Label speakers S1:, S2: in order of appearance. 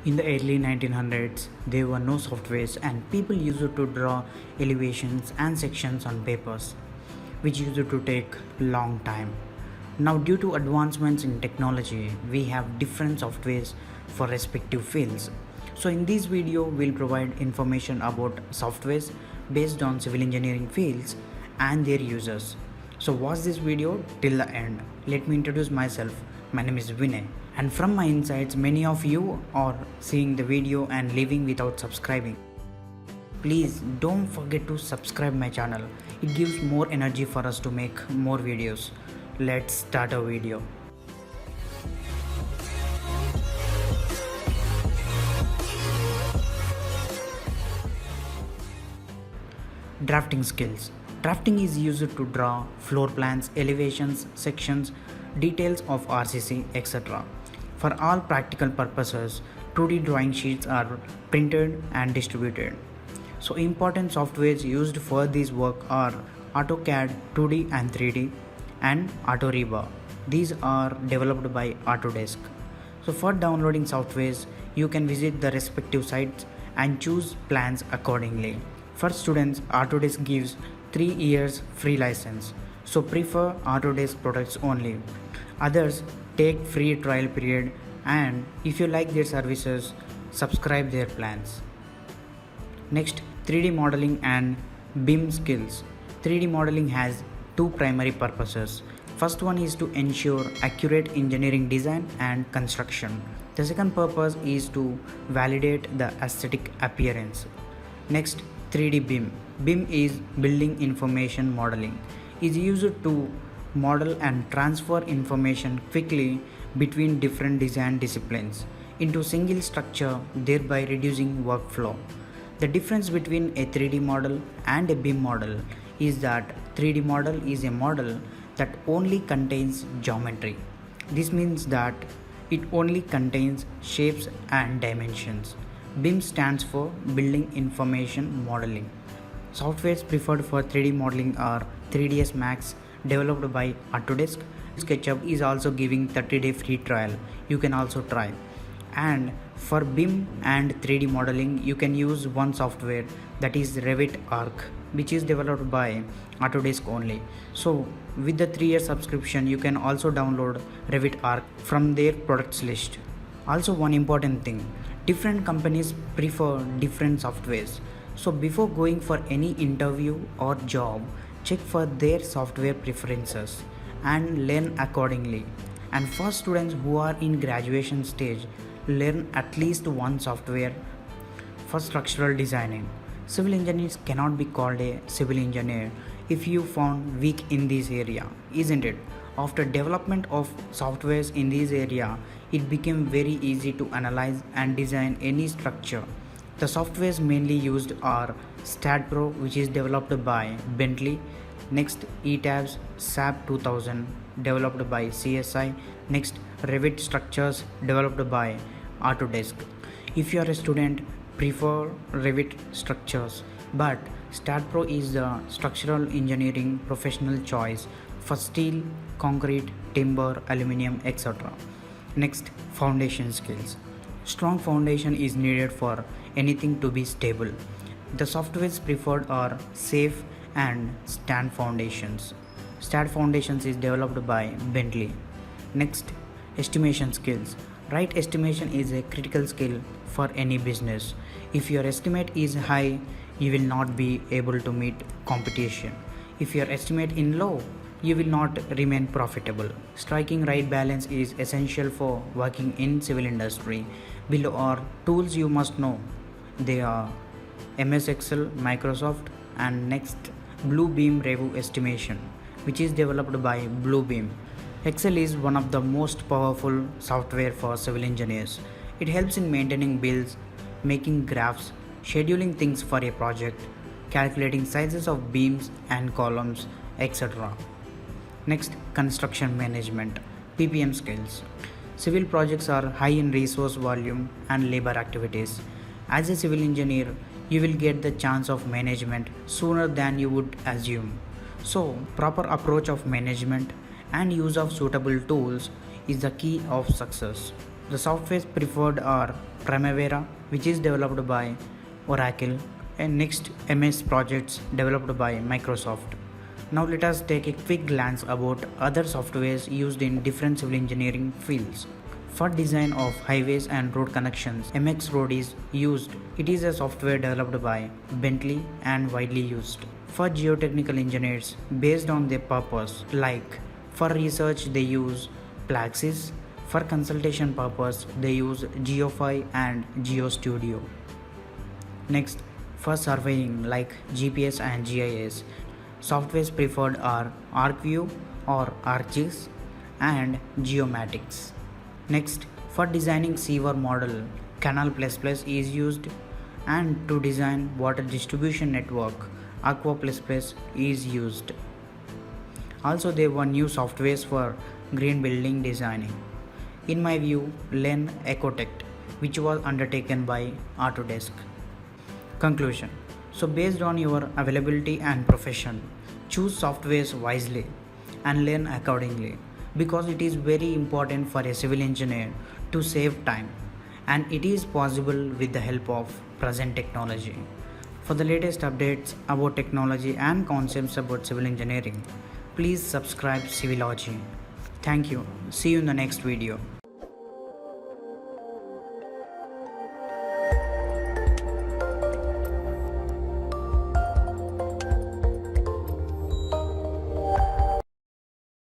S1: In the early 1900s, there were no softwares and people used to draw elevations and sections on papers, which used to take long time. Now, due to advancements in technology, we have different softwares for respective fields. So in this video, we'll provide information about softwares based on civil engineering fields and their users. So watch this video till the end. Let me introduce myself. My name is Vinay, and from my insights, many of you are seeing the video and leaving without subscribing. Please don't forget to subscribe my channel. It gives more energy for us to make more videos. Let's start a video. Drafting skills. Drafting is used to draw floor plans, elevations, sections, details of RCC, etc. For all practical purposes, 2D drawing sheets are printed and distributed. So important softwares used for this work are AutoCAD 2D and 3D and AutoReba. These are developed by Autodesk. So for downloading softwares, you can visit the respective sites and choose plans accordingly. For students, Autodesk gives 3 years free license. So prefer Autodesk products only. Others take free trial period, and if you like their services, subscribe their plans. Next, 3D modeling and BIM skills. 3D modeling has two primary purposes. First one is to ensure accurate engineering design and construction. The second purpose is to validate the aesthetic appearance. Next, 3D BIM. BIM is building information modeling. Is used to model and transfer information quickly between different design disciplines into single structure, thereby reducing workflow. The difference between a 3D model and a BIM model is that 3D model is a model that only contains geometry. This means that it only contains shapes and dimensions. BIM stands for Building Information Modeling. Softwares preferred for 3D modeling are 3ds Max, developed by Autodesk. SketchUp is also giving 30-day free trial. You can also try. And for BIM and 3D modeling, you can use one software, that is Revit Arc, which is developed by Autodesk only. So with the 3-year subscription, you can also download Revit Arc from their products list. Also, one important thing, different companies prefer different softwares. So before going for any interview or job, check for their software preferences and learn accordingly. And for students who are in graduation stage, learn at least one software for structural designing. Civil engineers cannot be called a civil engineer if you found weak in this area, isn't it? After development of softwares in this area, it became very easy to analyze and design any structure. The softwares mainly used are StatPro, which is developed by Bentley. Next, ETABS, SAP 2000, developed by CSI. Next, Revit Structures, developed by Autodesk. If you are a student, prefer Revit Structures, but StatPro is the structural engineering professional choice for steel, concrete, timber, aluminium, etc. Next, foundation skills. Strong foundation is needed for anything to be stable. The softwares preferred are Safe and Stand Foundations. Stat Foundations is developed by Bentley. Next, estimation skills. Right estimation is a critical skill for any business. If your estimate is high, you will not be able to meet competition. If your estimate is low, you will not remain profitable. Striking right balance is essential for working in civil industry. Below are tools you must know. They are MS Excel, Microsoft, and next Bluebeam Revu Estimation, which is developed by Bluebeam. Excel is one of the most powerful software for civil engineers. It helps in maintaining bills, making graphs, scheduling things for a project, calculating sizes of beams and columns, etc. Next, construction management, PPM skills. Civil projects are high in resource volume and labor activities. As a civil engineer, you will get the chance of management sooner than you would assume. So, proper approach of management and use of suitable tools is the key of success. The softwares preferred are Primavera, which is developed by Oracle, and Next MS projects developed by Microsoft. Now let us take a quick glance about other softwares used in different civil engineering fields. For design of highways and road connections, MX Road is used. It is a software developed by Bentley and widely used. For geotechnical engineers, based on their purpose, like for research they use Plaxis, for consultation purpose they use Geofy and GeoStudio. Next, for surveying like GPS and GIS, softwares preferred are ArcView or ArcGIS and Geomatics. Next, for designing sewer model, Canal++ is used, and to design water distribution network, Aqua++ is used. Also, there were new softwares for green building designing. In my view, learn Ecotect, which was undertaken by Autodesk. Conclusion. So, based on your availability and profession, choose softwares wisely and learn accordingly, because it is very important for a civil engineer to save time, and it is possible with the help of present technology. For the latest updates about technology and concepts about civil engineering, please subscribe Civilogy. Thank you. See you in the next video.